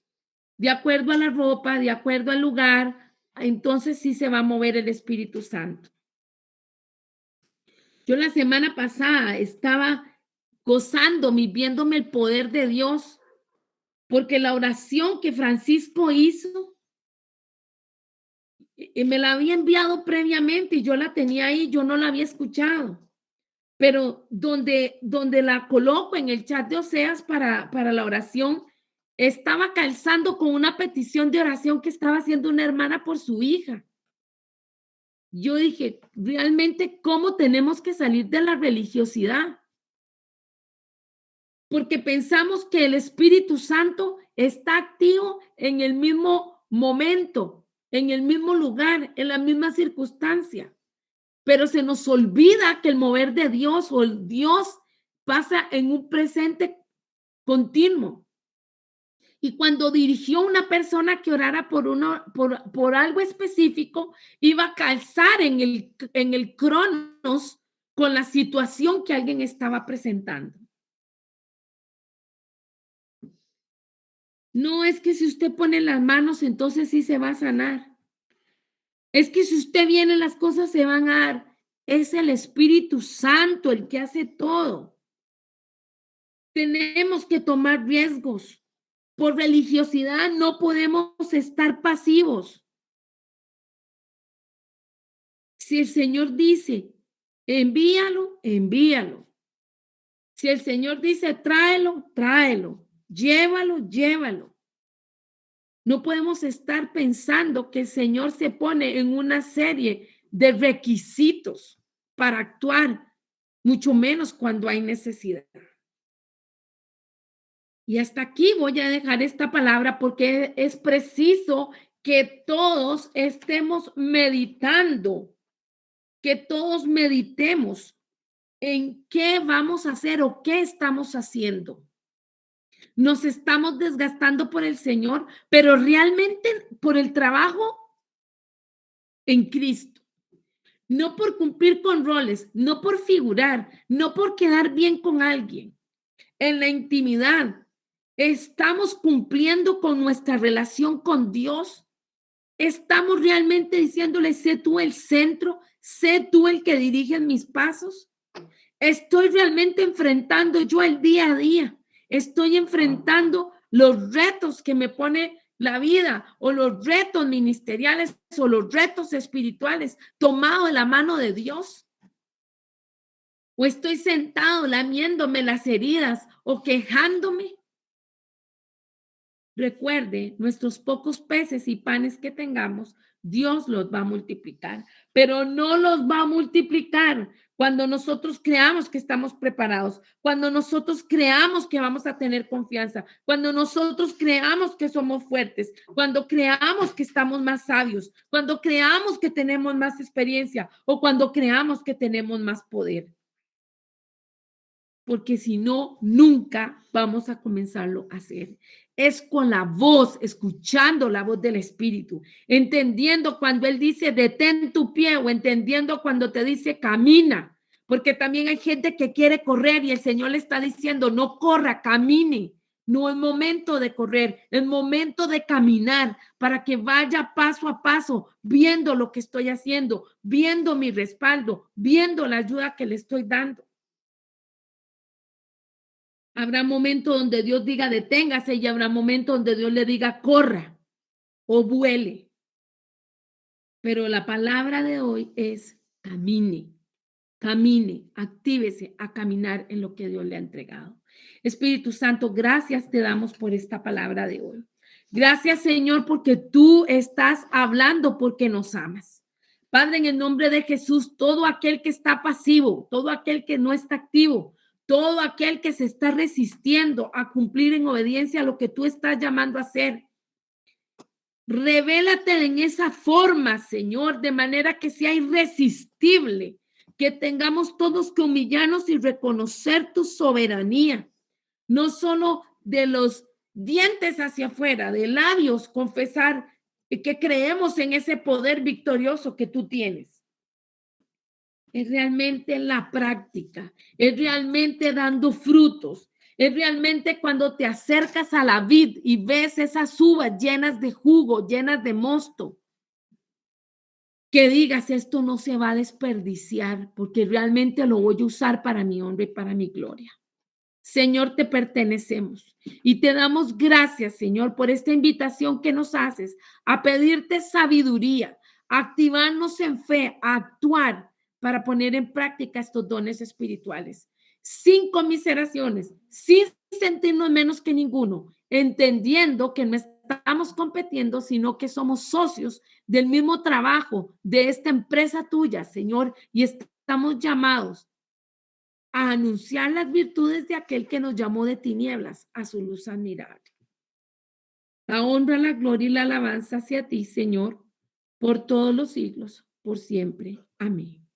De acuerdo a la ropa, de acuerdo al lugar, entonces sí se va a mover el Espíritu Santo. Yo la semana pasada estaba gozándome y viéndome el poder de Dios, porque la oración que Francisco hizo, me la había enviado previamente y yo la tenía ahí, yo no la había escuchado, pero donde la coloco en el chat de Oseas para la oración, estaba calzando con una petición de oración que estaba haciendo una hermana por su hija. Yo dije, realmente, ¿cómo tenemos que salir de la religiosidad? Porque pensamos que el Espíritu Santo está activo en el mismo momento, en el mismo lugar, en la misma circunstancia. Pero se nos olvida que el mover de Dios o el Dios pasa en un presente continuo. Y cuando dirigió a una persona que orara por algo específico, iba a calzar en el cronos con la situación que alguien estaba presentando. No es que si usted pone las manos, entonces sí se va a sanar. Es que si usted viene, las cosas se van a dar. Es el Espíritu Santo el que hace todo. Tenemos que tomar riesgos. Por religiosidad no podemos estar pasivos. Si el Señor dice, envíalo, envíalo. Si el Señor dice, tráelo, tráelo. Llévalo, llévalo. No podemos estar pensando que el Señor se pone en una serie de requisitos para actuar, mucho menos cuando hay necesidad. Y hasta aquí voy a dejar esta palabra porque es preciso que todos estemos meditando, que todos meditemos en qué vamos a hacer o qué estamos haciendo. Nos estamos desgastando por el Señor, pero realmente por el trabajo en Cristo. No por cumplir con roles, no por figurar, no por quedar bien con alguien. En la intimidad, ¿estamos cumpliendo con nuestra relación con Dios? ¿Estamos realmente diciéndole, sé tú el centro, sé tú el que dirige mis pasos? ¿Estoy realmente enfrentando yo el día a día? ¿Estoy enfrentando los retos que me pone la vida o los retos ministeriales o los retos espirituales tomado de la mano de Dios? ¿O estoy sentado lamiéndome las heridas o quejándome? Recuerde, nuestros pocos peces y panes que tengamos, Dios los va a multiplicar, pero no los va a multiplicar cuando nosotros creamos que estamos preparados, cuando nosotros creamos que vamos a tener confianza, cuando nosotros creamos que somos fuertes, cuando creamos que estamos más sabios, cuando creamos que tenemos más experiencia o cuando creamos que tenemos más poder. Porque si no, nunca vamos a comenzarlo a hacer. Es con la voz, escuchando la voz del Espíritu, entendiendo cuando Él dice detén tu pie o entendiendo cuando te dice camina, porque también hay gente que quiere correr y el Señor le está diciendo no corra, camine. No es momento de correr, es momento de caminar para que vaya paso a paso, viendo lo que estoy haciendo, viendo mi respaldo, viendo la ayuda que le estoy dando. Habrá momentos donde Dios diga deténgase y habrá momentos donde Dios le diga corra o vuele. Pero la palabra de hoy es camine, camine, actívese a caminar en lo que Dios le ha entregado. Espíritu Santo, gracias te damos por esta palabra de hoy. Gracias, Señor, porque tú estás hablando porque nos amas. Padre, en el nombre de Jesús, todo aquel que está pasivo, todo aquel que no está activo, todo aquel que se está resistiendo a cumplir en obediencia a lo que tú estás llamando a hacer, revélate en esa forma, Señor, de manera que sea irresistible, que tengamos todos que humillarnos y reconocer tu soberanía, no solo de los dientes hacia afuera, de labios, confesar que creemos en ese poder victorioso que tú tienes. Es realmente la práctica, es realmente dando frutos, es realmente cuando te acercas a la vid y ves esas uvas llenas de jugo, llenas de mosto, que digas, esto no se va a desperdiciar porque realmente lo voy a usar para mi honra y para mi gloria. Señor, te pertenecemos y te damos gracias, Señor, por esta invitación que nos haces a pedirte sabiduría, a activarnos en fe, a actuar para poner en práctica estos dones espirituales, sin conmiseraciones, sin sentirnos menos que ninguno, entendiendo que no estamos compitiendo, sino que somos socios del mismo trabajo de esta empresa tuya, Señor, y estamos llamados a anunciar las virtudes de aquel que nos llamó de tinieblas a su luz admirable. La honra, la gloria y la alabanza hacia ti, Señor, por todos los siglos, por siempre. Amén.